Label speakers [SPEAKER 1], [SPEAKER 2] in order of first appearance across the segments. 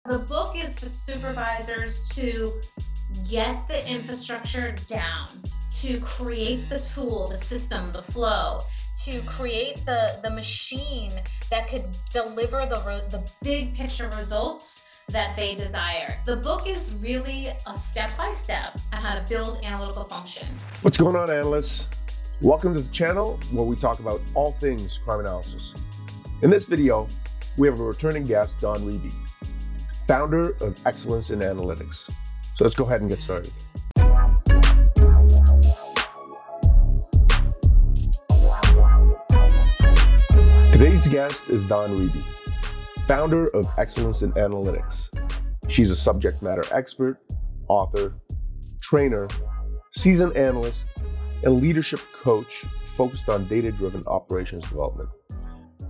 [SPEAKER 1] The book is for supervisors to get the infrastructure down, to create the tool, the system, the flow, to create the machine that could deliver the big picture results that they desire. The book is really a step-by-step on how to build analytical function.
[SPEAKER 2] What's going on, analysts? Welcome to the channel where we talk about all things crime analysis. In this video, we have a returning guest, Dawn Reby, founder of Excellence in Analytics. So let's go ahead and get started. Today's guest is Dawn Reby, founder of Excellence in Analytics. She's a subject matter expert, author, trainer, seasoned analyst, and leadership coach focused on data-driven operations development.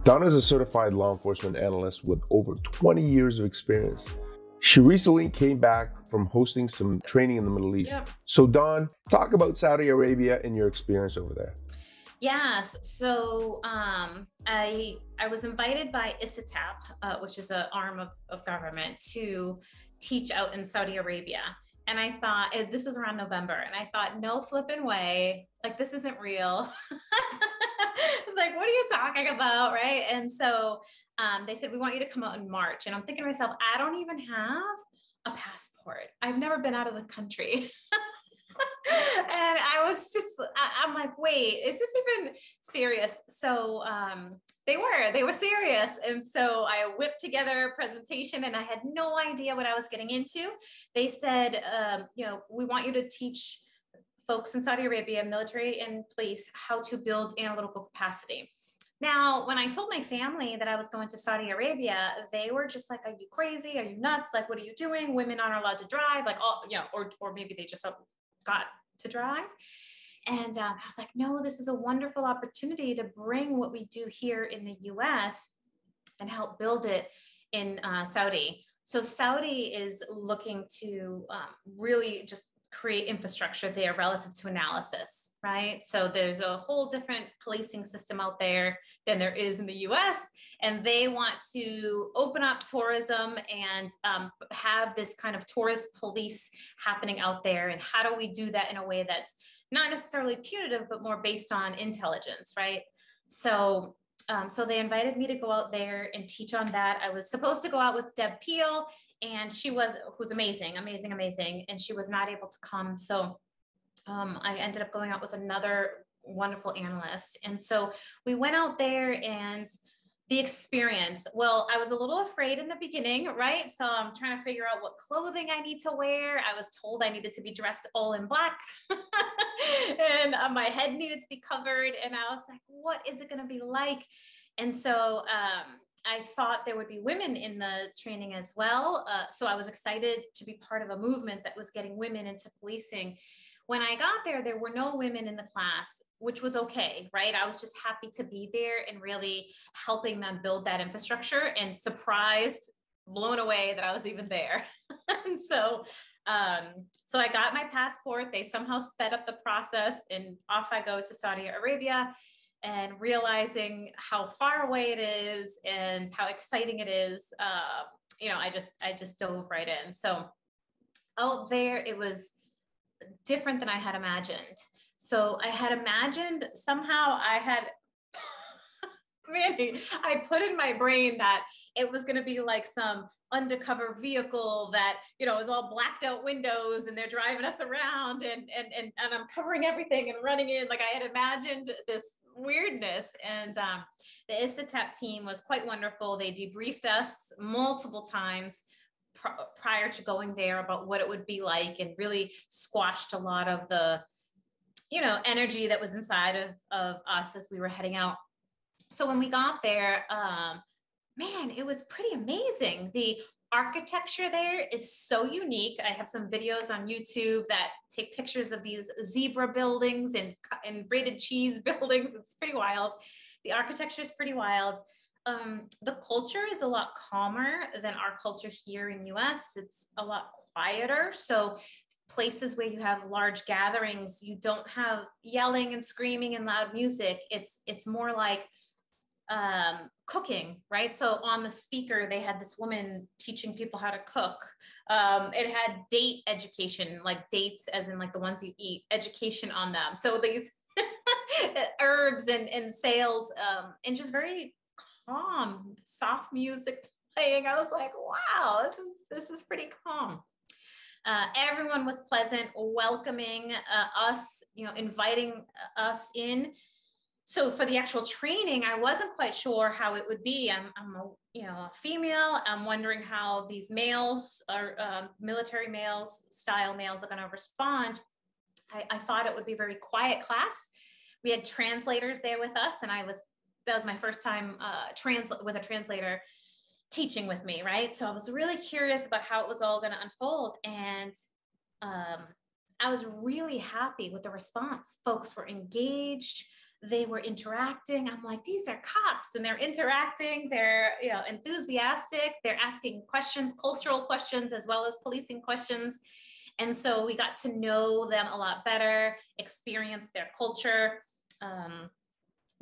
[SPEAKER 2] Dawn is a certified law enforcement analyst with over 20 years of experience. She recently came back from hosting some training in the Middle East.
[SPEAKER 1] Yep.
[SPEAKER 2] So Dawn, talk about Saudi Arabia and your experience over there.
[SPEAKER 1] Yes, so I was invited by ISATAP, which is an arm of government, to teach out in Saudi Arabia. And I thought, this was around November, and I thought, no flipping way, like this isn't real. I was like, what are you talking about, right? And so they said, we want you to come out in March. And I'm thinking to myself, I don't even have a passport. I've never been out of the country. And I'm like, wait, is this even serious? So they were serious. And so I whipped together a presentation and I had no idea what I was getting into. They said, we want you to teach folks in Saudi Arabia, military and police, how to build analytical capacity. Now, when I told my family that I was going to Saudi Arabia, they were just like, are you crazy? Are you nuts? Like, what are you doing? Women aren't allowed to drive, like, or maybe they just got to drive. And I was like, no, this is a wonderful opportunity to bring what we do here in the US and help build it in Saudi. So Saudi is looking to really just create infrastructure there relative to analysis, right? So there's a whole different policing system out there than there is in the US, and they want to open up tourism and have this kind of tourist police happening out there. And how do we do that in a way that's not necessarily punitive, but more based on intelligence, right? So they invited me to go out there and teach on that. I was supposed to go out with Deb Peel, and who's amazing. And she was not able to come. So I ended up going out with another wonderful analyst. And so we went out there, and the experience, well, I was a little afraid in the beginning, right? So I'm trying to figure out what clothing I need to wear. I was told I needed to be dressed all in black and my head needed to be covered. And I was like, what is it going to be like? And so I thought there would be women in the training as well. So I was excited to be part of a movement that was getting women into policing. When I got there, there were no women in the class, which was okay, right? I was just happy to be there and really helping them build that infrastructure, and surprised, blown away that I was even there. And so I got my passport. They somehow sped up the process, and off I go to Saudi Arabia, and realizing how far away it is and how exciting it is. I just dove right in. So out there, it was different than I had imagined. So I had imagined somehow Mandy, I put in my brain that it was going to be like some undercover vehicle that, is all blacked out windows and they're driving us around and I'm covering everything and running in. Like, I had imagined this weirdness. And the ISATAP team was quite wonderful. They debriefed us multiple times prior to going there about what it would be like, and really squashed a lot of the, energy that was inside of us as we were heading out. So when we got there, man, it was pretty amazing. The architecture there is so unique. I have some videos on YouTube that take pictures of these zebra buildings and braided cheese buildings. It's pretty wild. The architecture is pretty wild. The culture is a lot calmer than our culture here in US. It's a lot quieter. So places where you have large gatherings, you don't have yelling and screaming and loud music. It's more like cooking, right? So on the speaker, they had this woman teaching people how to cook. It had date education, like dates, as in like the ones you eat, education on them. So these herbs and sales, and just very calm, soft music playing. I was like, wow, this is pretty calm. Everyone was pleasant, welcoming us, inviting us in. So for the actual training, I wasn't quite sure how it would be. I'm a female. I'm wondering how these males, or military males, style males, are going to respond. I thought it would be a very quiet class. We had translators there with us, and that was my first time with a translator teaching with me, right? So I was really curious about how it was all going to unfold, and I was really happy with the response. Folks were engaged. They were interacting. I'm like, these are cops, and they're interacting. They're enthusiastic. They're asking questions, cultural questions, as well as policing questions. And so we got to know them a lot better, experience their culture,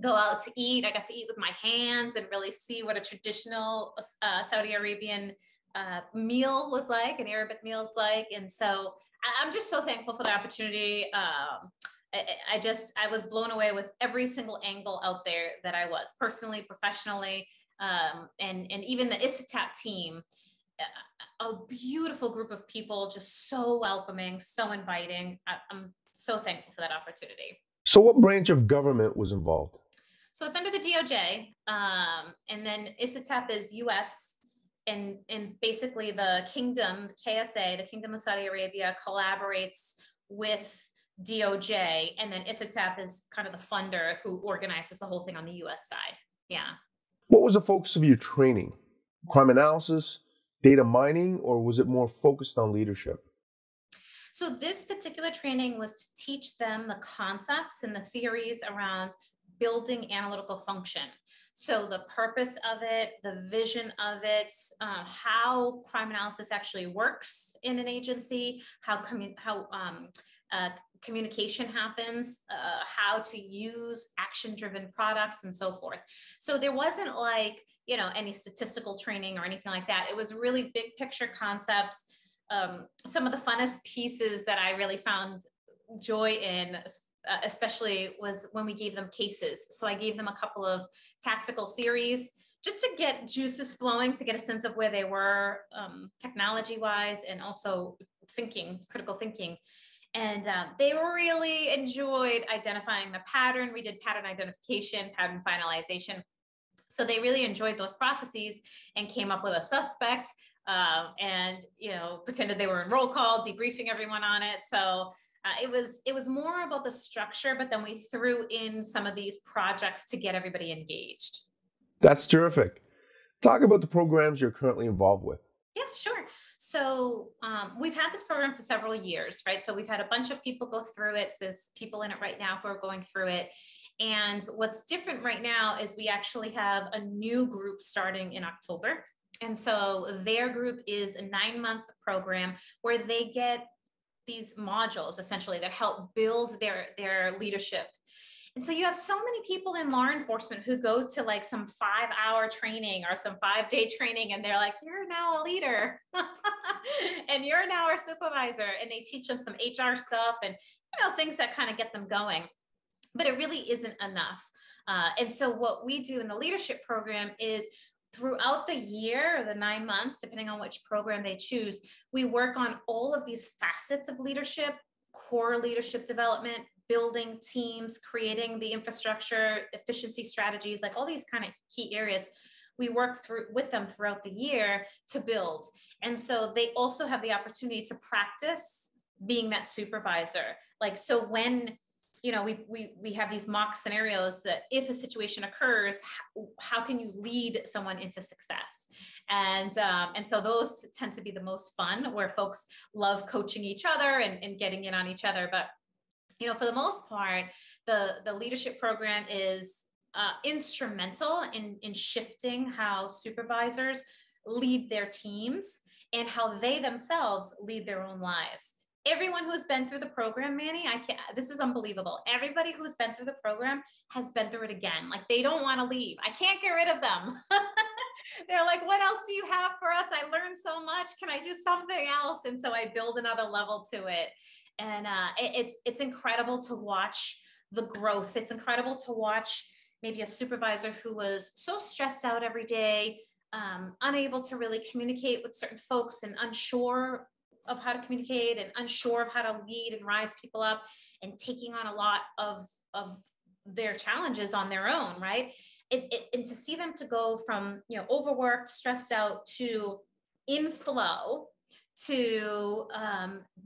[SPEAKER 1] go out to eat. I got to eat with my hands and really see what a traditional Saudi Arabian meal was like, an Arabic meal is like. And so I'm just so thankful for the opportunity. I was blown away with every single angle out there that I was personally, professionally, and even the ISATAP team, a beautiful group of people, just so welcoming, so inviting. I'm so thankful for that opportunity.
[SPEAKER 2] So what branch of government was involved?
[SPEAKER 1] So it's under the DOJ, and then ISATAP is US, and basically the kingdom, KSA, the Kingdom of Saudi Arabia, collaborates with DOJ, and then ISATAP is kind of the funder who organizes the whole thing on the US side. Yeah.
[SPEAKER 2] What was the focus of your training? Crime analysis, data mining, or was it more focused on leadership?
[SPEAKER 1] So this particular training was to teach them the concepts and the theories around building analytical function. So the purpose of it, the vision of it, how crime analysis actually works in an agency, how communication happens, how to use action-driven products, and so forth. So there wasn't like, any statistical training or anything like that. It was really big picture concepts. Some of the funnest pieces that I really found joy in, especially, was when we gave them cases. So I gave them a couple of tactical series just to get juices flowing, to get a sense of where they were technology-wise, and also critical thinking. And they really enjoyed identifying the pattern. We did pattern identification, pattern finalization. So they really enjoyed those processes and came up with a suspect, and pretended they were in roll call, debriefing everyone on it. So it was more about the structure, but then we threw in some of these projects to get everybody engaged.
[SPEAKER 2] That's terrific. Talk about the programs you're currently involved with.
[SPEAKER 1] Yeah, sure. So we've had this program for several years, right? So we've had a bunch of people go through it. There's people in it right now who are going through it. And what's different right now is we actually have a new group starting in October. And so their group is a 9-month program where they get these modules essentially that help build their leadership. And so you have so many people in law enforcement who go to like some 5-hour training or some 5-day training, and they're like, you're now a leader and you're now our supervisor. And they teach them some HR stuff and, things that kind of get them going, but it really isn't enough. And so what we do in the leadership program is, throughout the year, or the 9 months, depending on which program they choose, we work on all of these facets of leadership, core leadership development, building teams, creating the infrastructure, efficiency strategies, like all these kind of key areas. We work through with them throughout the year to build. And so they also have the opportunity to practice being that supervisor. Like, so when we have these mock scenarios that if a situation occurs, how can you lead someone into success? And so those tend to be the most fun, where folks love coaching each other and getting in on each other. But, for the most part, the leadership program is instrumental in shifting how supervisors lead their teams and how they themselves lead their own lives. everyone who's been through the program, Manny, I can't, this is unbelievable. Everybody who's been through the program has been through it again. Like they don't want to leave. I can't get rid of them. They're like, what else do you have for us? I learned so much. Can I do something else? And so I build another level to it. And it's incredible to watch the growth. It's incredible to watch maybe a supervisor who was so stressed out every day, unable to really communicate with certain folks and unsure of how to communicate and unsure of how to lead and rise people up and taking on a lot of their challenges on their own, right? And to see them to go from, overworked, stressed out to in flow to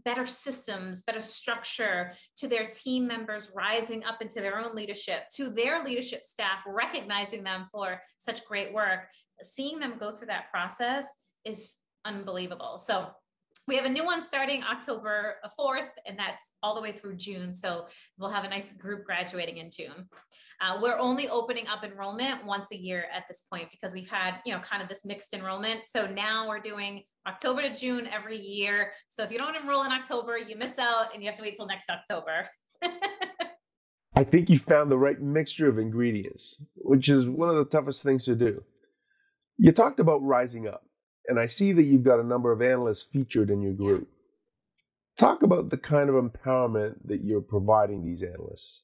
[SPEAKER 1] better systems, better structure, to their team members rising up into their own leadership, to their leadership staff recognizing them for such great work. Seeing them go through that process is unbelievable. So we have a new one starting October 4th, and that's all the way through June. So we'll have a nice group graduating in June. We're only opening up enrollment once a year at this point because we've had, kind of this mixed enrollment. So now we're doing October to June every year. So if you don't enroll in October, you miss out and you have to wait till next October.
[SPEAKER 2] I think you found the right mixture of ingredients, which is one of the toughest things to do. You talked about rising up, and I see that you've got a number of analysts featured in your group. Talk about the kind of empowerment that you're providing these analysts.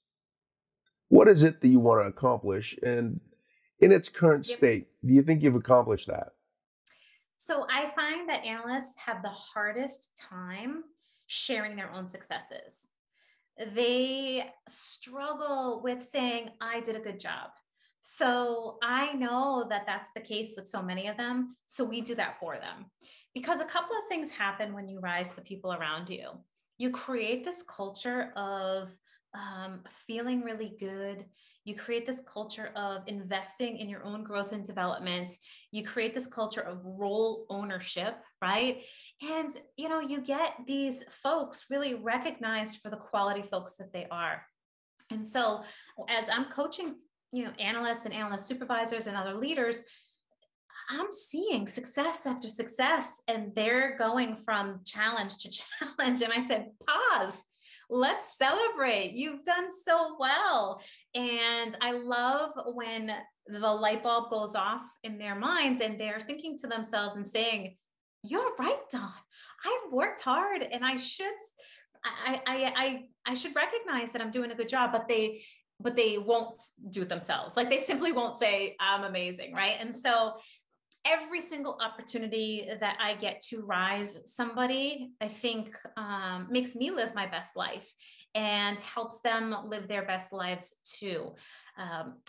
[SPEAKER 2] What is it that you want to accomplish? And in its current state, do you think you've accomplished that?
[SPEAKER 1] So I find that analysts have the hardest time sharing their own successes. They struggle with saying, I did a good job. So I know that that's the case with so many of them. So we do that for them because a couple of things happen when you rise the people around you. You create this culture of feeling really good. You create this culture of investing in your own growth and development. You create this culture of role ownership, right? And, you get these folks really recognized for the quality folks that they are. And so as I'm coaching, analysts and analyst supervisors and other leaders, I'm seeing success after success, and they're going from challenge to challenge. And I said, pause. Let's celebrate. You've done so well. And I love when the light bulb goes off in their minds and they're thinking to themselves and saying, you're right, Dawn. I've worked hard and I should recognize that I'm doing a good job, but they won't do it themselves. Like they simply won't say, I'm amazing. Right. And so every single opportunity that I get to rise somebody, I think makes me live my best life and helps them live their best lives too.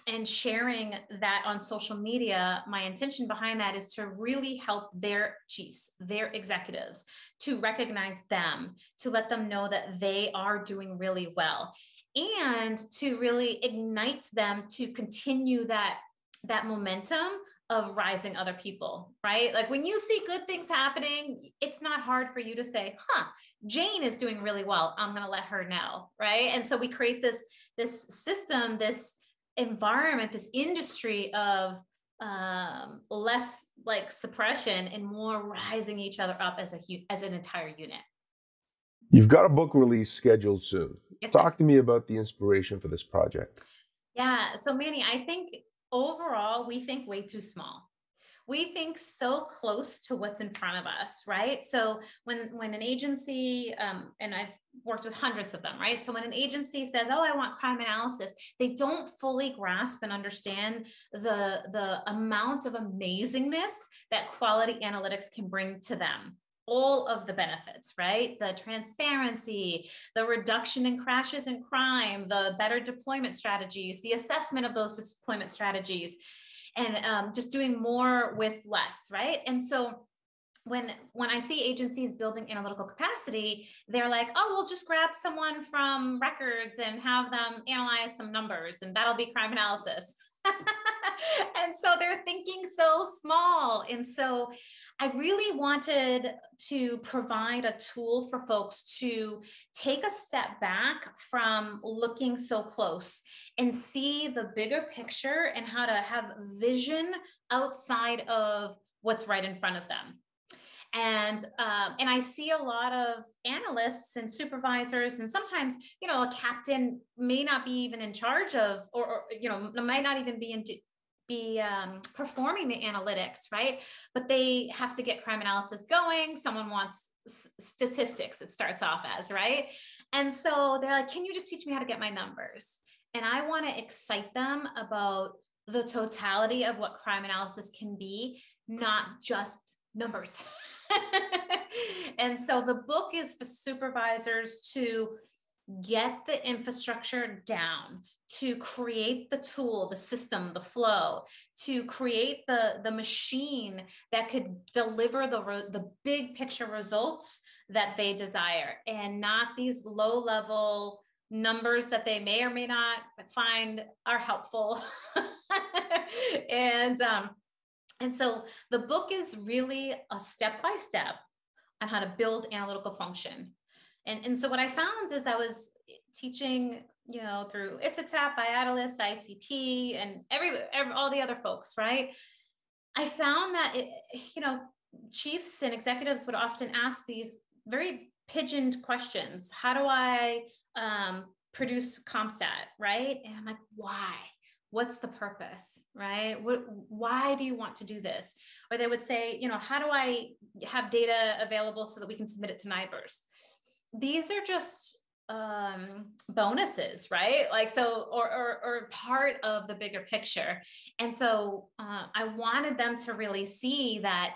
[SPEAKER 1] And sharing that on social media, my intention behind that is to really help their chiefs, their executives, to recognize them, to let them know that they are doing really well, and to really ignite them to continue that momentum of rising other people, right? Like when you see good things happening, it's not hard for you to say, Jane is doing really well. I'm going to let her know. Right. And so we create this system, this environment, this industry of less like suppression and more rising each other up as an entire unit.
[SPEAKER 2] You've got a book release scheduled soon.
[SPEAKER 1] Yes,
[SPEAKER 2] Talk to me about the inspiration for this project.
[SPEAKER 1] Yeah. So Manny, I think overall, we think way too small. We think so close to what's in front of us, right? So when an agency, and I've worked with hundreds of them, right? So when an agency says, oh, I want crime analysis, they don't fully grasp and understand the amount of amazingness that quality analytics can bring to them. All of the benefits, right? The transparency, the reduction in crashes and crime, the better deployment strategies, the assessment of those deployment strategies, and just doing more with less, right? And so when I see agencies building analytical capacity, they're like, oh, we'll just grab someone from records and have them analyze some numbers, and that'll be crime analysis. And so they're thinking so small. And so I really wanted to provide a tool for folks to take a step back from looking so close and see the bigger picture and how to have vision outside of what's right in front of them. And I see a lot of analysts and supervisors, and sometimes, a captain may not be even in charge of, or might not even be performing the analytics, right? But they have to get crime analysis going. Someone wants statistics, it starts off as, right? And so they're like, can you just teach me how to get my numbers? And I want to excite them about the totality of what crime analysis can be, not just numbers. And so the book is for supervisors to get the infrastructure down, to create the tool, the system, the flow, to create the machine that could deliver the big picture results that they desire, and not these low level numbers that they may or may not find are helpful. And so the book is really a step-by-step on how to build analytical function. And so what I found is I was teaching, through ISITAP, IADLEST, ICP, and all the other folks, right? I found that, chiefs and executives would often ask these very pigeoned questions. How do I produce CompStat, right? And I'm like, why? What's the purpose, right? Why do you want to do this? Or they would say, how do I have data available so that we can submit it to NIBRS? These are just bonuses, right? Like, so, or part of the bigger picture. And so I wanted them to really see that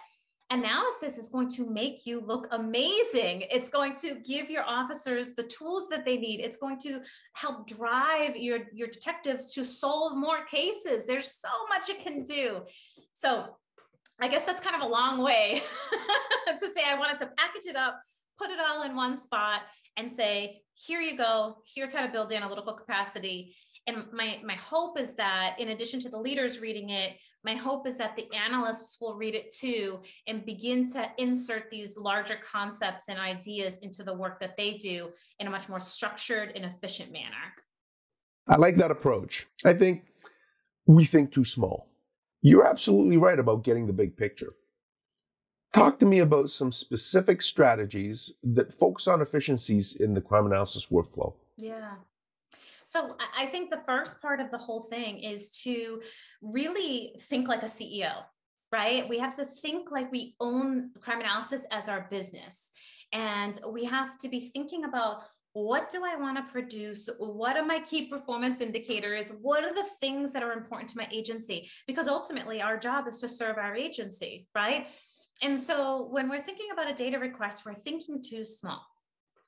[SPEAKER 1] analysis is going to make you look amazing. It's going to give your officers the tools that they need. It's going to help drive your detectives to solve more cases. There's so much it can do. So I guess that's kind of a long way to say I wanted to package it up, put it all in one spot, and say, here you go. Here's how to build analytical capacity. And my hope is that, in addition to the leaders reading it, my hope is that the analysts will read it too and begin to insert these larger concepts and ideas into the work that they do in a much more structured and efficient manner.
[SPEAKER 2] I like that approach. I think we think too small. You're absolutely right about getting the big picture. Talk to me about some specific strategies that focus on efficiencies in the crime analysis workflow.
[SPEAKER 1] Yeah. So I think the first part of the whole thing is to really think like a CEO, right? We have to think like we own crime analysis as our business. And we have to be thinking about, what do I want to produce? What are my key performance indicators? What are the things that are important to my agency? Because ultimately our job is to serve our agency, right? And so when we're thinking about a data request, we're thinking too small.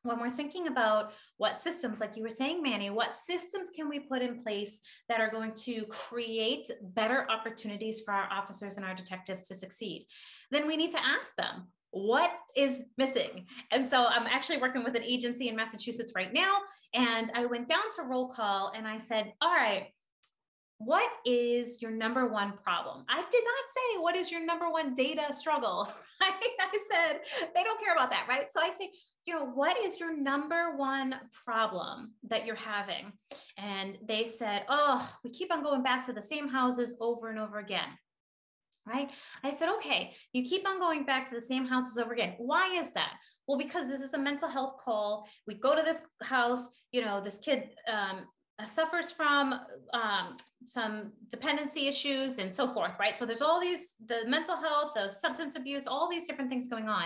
[SPEAKER 1] When we're thinking about what systems, like you were saying, Manny, what systems can we put in place that are going to create better opportunities for our officers and our detectives to succeed? Then we need to ask them, what is missing? And so I'm actually working with an agency in Massachusetts right now. And I went down to roll call and I said, all right, what is your number one problem? I did not say, what is your number one data struggle? Right? I said, they don't care about that, right? So I say, what is your number one problem that you're having? And they said, oh, we keep on going back to the same houses over and over again. Right? I said, okay, you keep on going back to the same houses over again. Why is that? Well, because this is a mental health call. We go to this house, this kid suffers from some dependency issues and so forth, right? So there's all these, the mental health, the substance abuse, all these different things going on.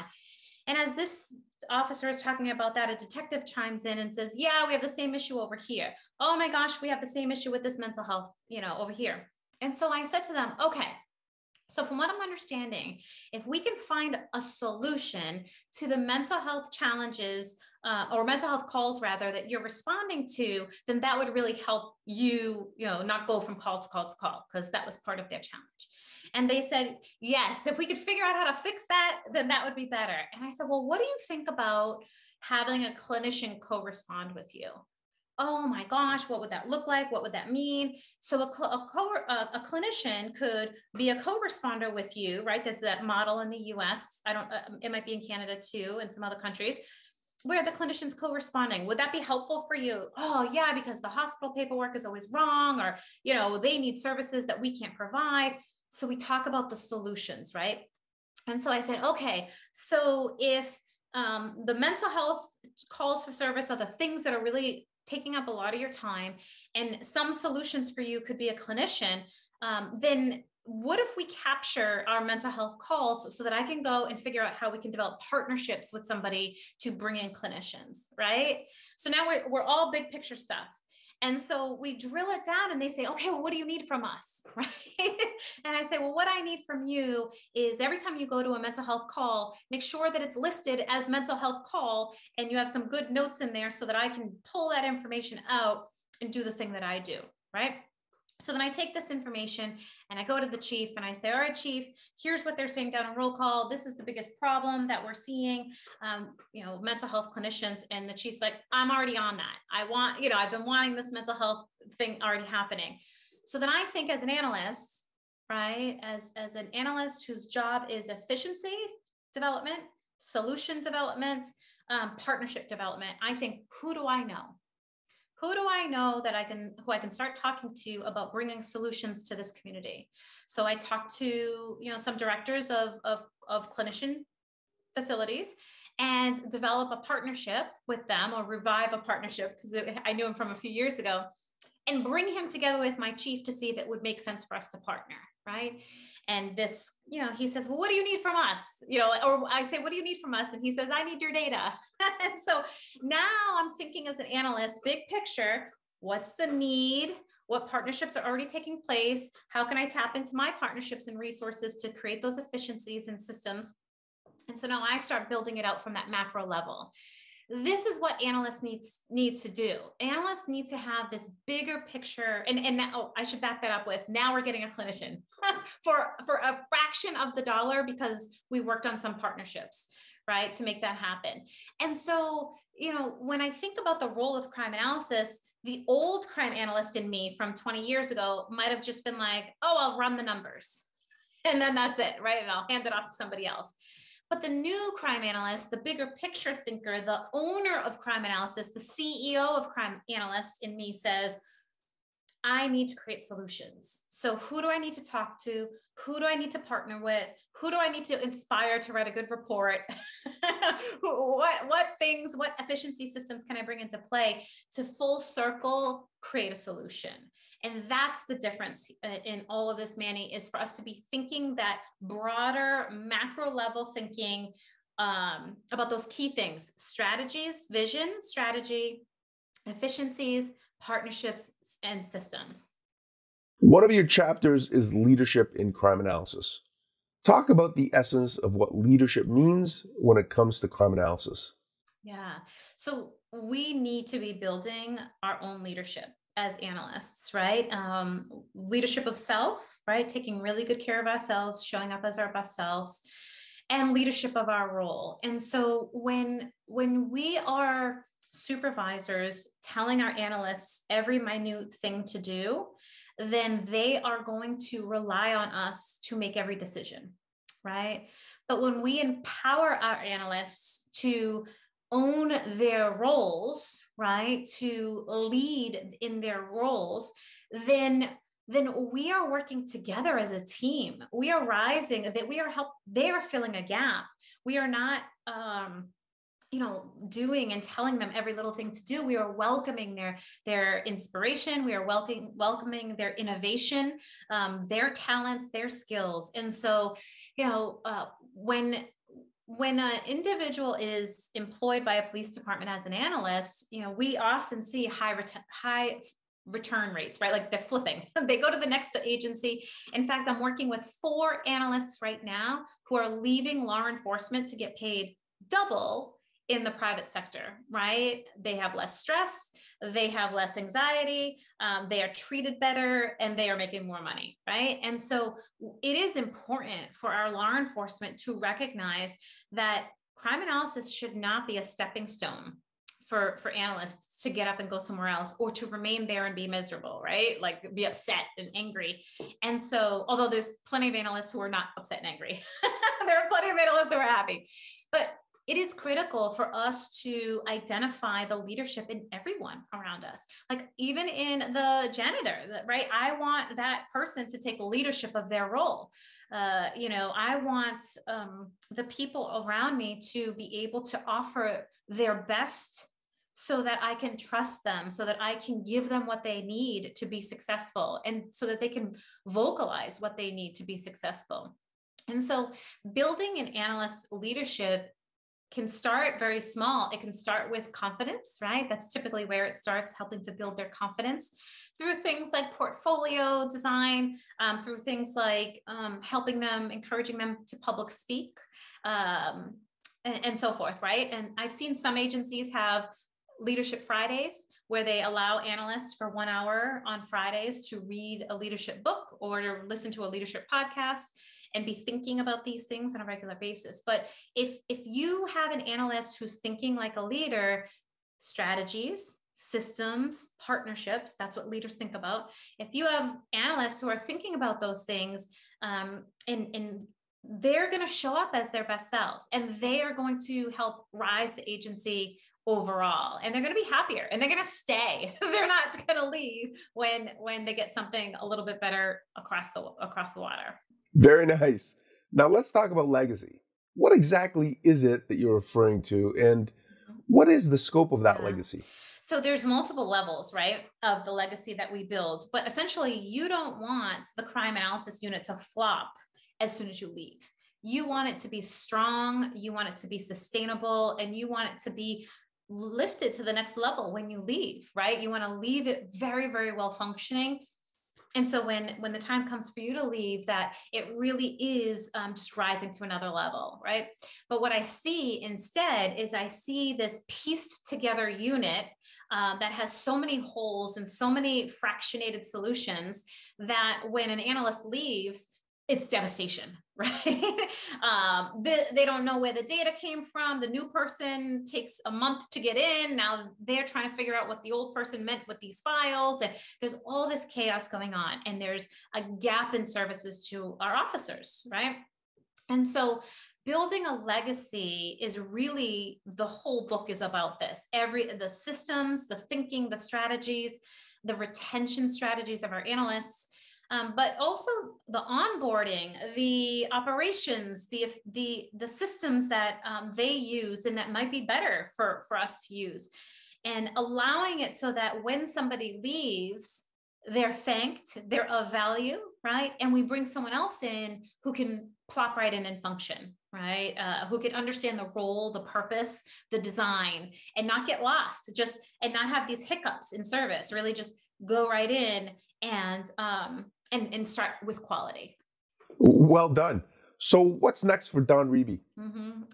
[SPEAKER 1] And as this officer is talking about that, a detective chimes in and says, yeah, we have the same issue over here. Oh my gosh, we have the same issue with this mental health, over here. And so I said to them, okay, so from what I'm understanding, if we can find a solution to the mental health challenges or mental health calls rather that you're responding to, then that would really help you, not go from call to call to call, because that was part of their challenge. And they said, yes, if we could figure out how to fix that, then that would be better. And I said, well, what do you think about having a clinician co-respond with you? Oh my gosh, what would that look like? What would that mean? So a clinician could be a co-responder with you, right? There's that model in the US. It might be in Canada too, and some other countries, where the clinician's co-responding. Would that be helpful for you? Oh yeah, because the hospital paperwork is always wrong, or, they need services that we can't provide. So we talk about the solutions, right? And so I said, okay, so if the mental health calls for service are the things that are really taking up a lot of your time, and some solutions for you could be a clinician, then what if we capture our mental health calls so that I can go and figure out how we can develop partnerships with somebody to bring in clinicians, right? So now we're all big picture stuff. And so we drill it down and they say, okay, well, what do you need from us? Right. And I say, well, what I need from you is every time you go to a mental health call, make sure that it's listed as mental health call and you have some good notes in there so that I can pull that information out and do the thing that I do. Right. So then I take this information and I go to the chief and I say, all right, chief, here's what they're saying down on roll call. This is the biggest problem that we're seeing, mental health clinicians. And the chief's like, I'm already on that. I've been wanting this mental health thing already happening. So then I think as an analyst, right, as an analyst whose job is efficiency development, solution development, partnership development, I think, who do I know? Who do I know who I can start talking to about bringing solutions to this community? So I talked to, some directors of clinician facilities and develop a partnership with them, or revive a partnership, because I knew him from a few years ago, and bring him together with my chief to see if it would make sense for us to partner, right? And this, he says, well, what do you need from us? Or I say, what do you need from us? And he says, I need your data. And so now I'm thinking as an analyst, big picture, what's the need? What partnerships are already taking place? How can I tap into my partnerships and resources to create those efficiencies and systems? And so now I start building it out from that macro level. This is what analysts need to do. Analysts need to have this bigger picture. And now, I should back that up with, now we're getting a clinician for a fraction of the dollar because we worked on some partnerships, right, to make that happen. And so, when I think about the role of crime analysis, the old crime analyst in me from 20 years ago might have just been like, oh, I'll run the numbers. And then that's it, right? And I'll hand it off to somebody else. But the new crime analyst, the bigger picture thinker, the owner of crime analysis, the CEO of crime analyst in me says, I need to create solutions. So who do I need to talk to? Who do I need to partner with? Who do I need to inspire to write a good report? What efficiency systems can I bring into play to full circle create a solution? And that's the difference in all of this, Manny, is for us to be thinking that broader macro level thinking about those key things: strategies, vision, strategy, efficiencies, partnerships, and systems.
[SPEAKER 2] One of your chapters is leadership in crime analysis. Talk about the essence of what leadership means when it comes to crime analysis.
[SPEAKER 1] Yeah. So we need to be building our own leadership as analysts, right? Leadership of self, right? Taking really good care of ourselves, showing up as our best selves, and leadership of our role. And so when we are supervisors telling our analysts every minute thing to do, then they are going to rely on us to make every decision, right? But when we empower our analysts to own their roles, right, to lead in their roles, then we are working together as a team. We are rising, that they are filling a gap. We are not, doing and telling them every little thing to do. We are welcoming their inspiration. We are welcoming their innovation, their talents, their skills. And so, when an individual is employed by a police department as an analyst, we often see high return rates, right? Like they're flipping. They go to the next agency. In fact, I'm working with 4 analysts right now who are leaving law enforcement to get paid double in the private sector, right? They have less stress, they have less anxiety, they are treated better, and they are making more money, right? And so it is important for our law enforcement to recognize that crime analysis should not be a stepping stone for analysts to get up and go somewhere else, or to remain there and be miserable, right? Like be upset and angry. And so, although there's plenty of analysts who are not upset and angry, there are plenty of analysts who are happy. But it is critical for us to identify the leadership in everyone around us. Like even in the janitor, right? I want that person to take leadership of their role. I want the people around me to be able to offer their best so that I can trust them, so that I can give them what they need to be successful, and so that they can vocalize what they need to be successful. And so building an analyst's leadership can start very small. It can start with confidence, right? That's typically where it starts, helping to build their confidence through things like portfolio design, through things like helping them, encouraging them to public speak, and so forth, right? And I've seen some agencies have Leadership Fridays, where they allow analysts for 1 hour on Fridays to read a leadership book or to listen to a leadership podcast and be thinking about these things on a regular basis. But if you have an analyst who's thinking like a leader, strategies, systems, partnerships, that's what leaders think about. If you have analysts who are thinking about those things, and they're going to show up as their best selves, and they are going to help rise the agency overall, and they're going to be happier, and they're going to stay. They're not going to leave when they get something a little bit better across the water.
[SPEAKER 2] Very nice. Now let's talk about legacy. What exactly is it that you're referring to, and what is the scope of that legacy?
[SPEAKER 1] So there's multiple levels, right, of the legacy that we build, but essentially you don't want the crime analysis unit to flop as soon as you leave. You want it to be strong, you want it to be sustainable, and you want it to be lifted to the next level when you leave, right? You want to leave it very, very well functioning. And so when the time comes for you to leave, that it really is just rising to another level, right? But what I see instead is I see this pieced together unit that has so many holes and so many fractionated solutions that when an analyst leaves, it's devastation, right? They don't know where the data came from. The new person takes a month to get in. Now they're trying to figure out what the old person meant with these files. And there's all this chaos going on. And there's a gap in services to our officers, right? And so building a legacy is really, the whole book is about this. The systems, the thinking, the strategies, the retention strategies of our analysts, but also the onboarding, the operations, the systems that they use and that might be better for us to use, and allowing it so that when somebody leaves, they're thanked, they're of value, right? And we bring someone else in who can plop right in and function, right? Who can understand the role, the purpose, the design, and not get lost, and not have these hiccups in service, really just go right in and start with quality.
[SPEAKER 2] Well done. So what's next for Dawn Reby?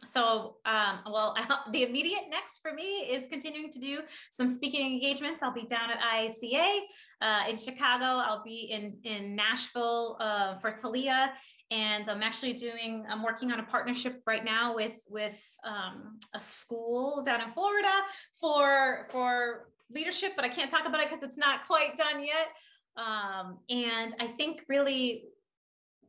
[SPEAKER 1] So, the immediate next for me is continuing to do some speaking engagements. I'll be down at IACA in Chicago. I'll be in Nashville for Talia. And I'm working on a partnership right now with a school down in Florida for leadership, but I can't talk about it because it's not quite done yet. And I think really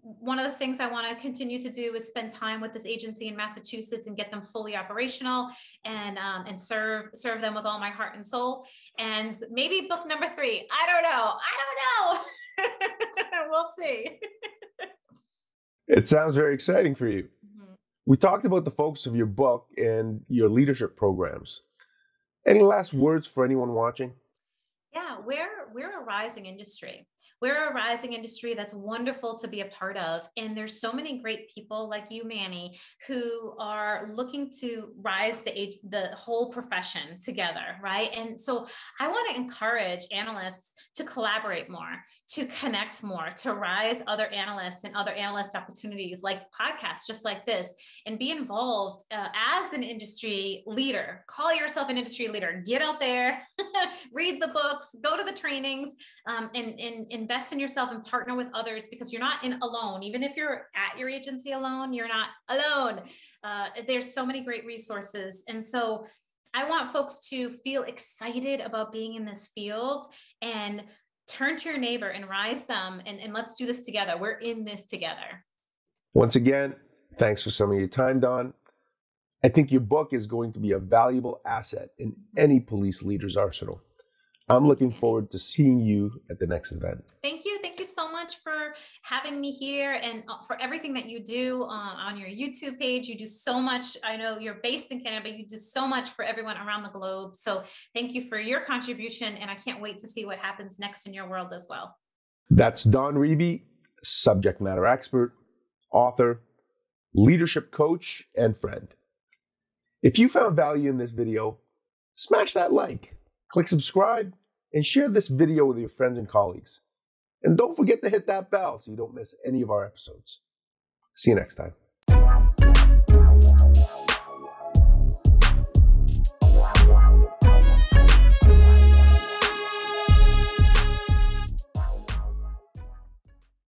[SPEAKER 1] one of the things I want to continue to do is spend time with this agency in Massachusetts and get them fully operational and serve them with all my heart and soul. And maybe book number 3. I don't know. We'll see.
[SPEAKER 2] It sounds very exciting for you. We talked about the focus of your book and your leadership programs. Any last words for anyone watching?
[SPEAKER 1] Yeah, we're a rising industry. We're a rising industry that's wonderful to be a part of. And there's so many great people like you, Manny, who are looking to rise the whole profession together, right? And so I want to encourage analysts to collaborate more, to connect more, to rise other analysts and other analyst opportunities like podcasts just like this, and be involved as an industry leader. Call yourself an industry leader. Get out there, read the books, go to the trainings, and invest in yourself and partner with others, because you're not in alone. Even if you're at your agency alone, you're not alone. There's so many great resources. And so I want folks to feel excited about being in this field, and turn to your neighbor and rise them. And let's do this together. We're in this together.
[SPEAKER 2] Once again, thanks for some of your time, Dawn. I think your book is going to be a valuable asset in any police leader's arsenal. I'm looking forward to seeing you at the next event.
[SPEAKER 1] Thank you. Thank you so much for having me here and for everything that you do on your YouTube page. You do so much. I know you're based in Canada, but you do so much for everyone around the globe. So thank you for your contribution. And I can't wait to see what happens next in your world as well.
[SPEAKER 2] That's Dawn Reby, subject matter expert, author, leadership coach, and friend. If you found value in this video, smash that like, click subscribe, and share this video with your friends and colleagues. And don't forget to hit that bell so you don't miss any of our episodes. See you next time.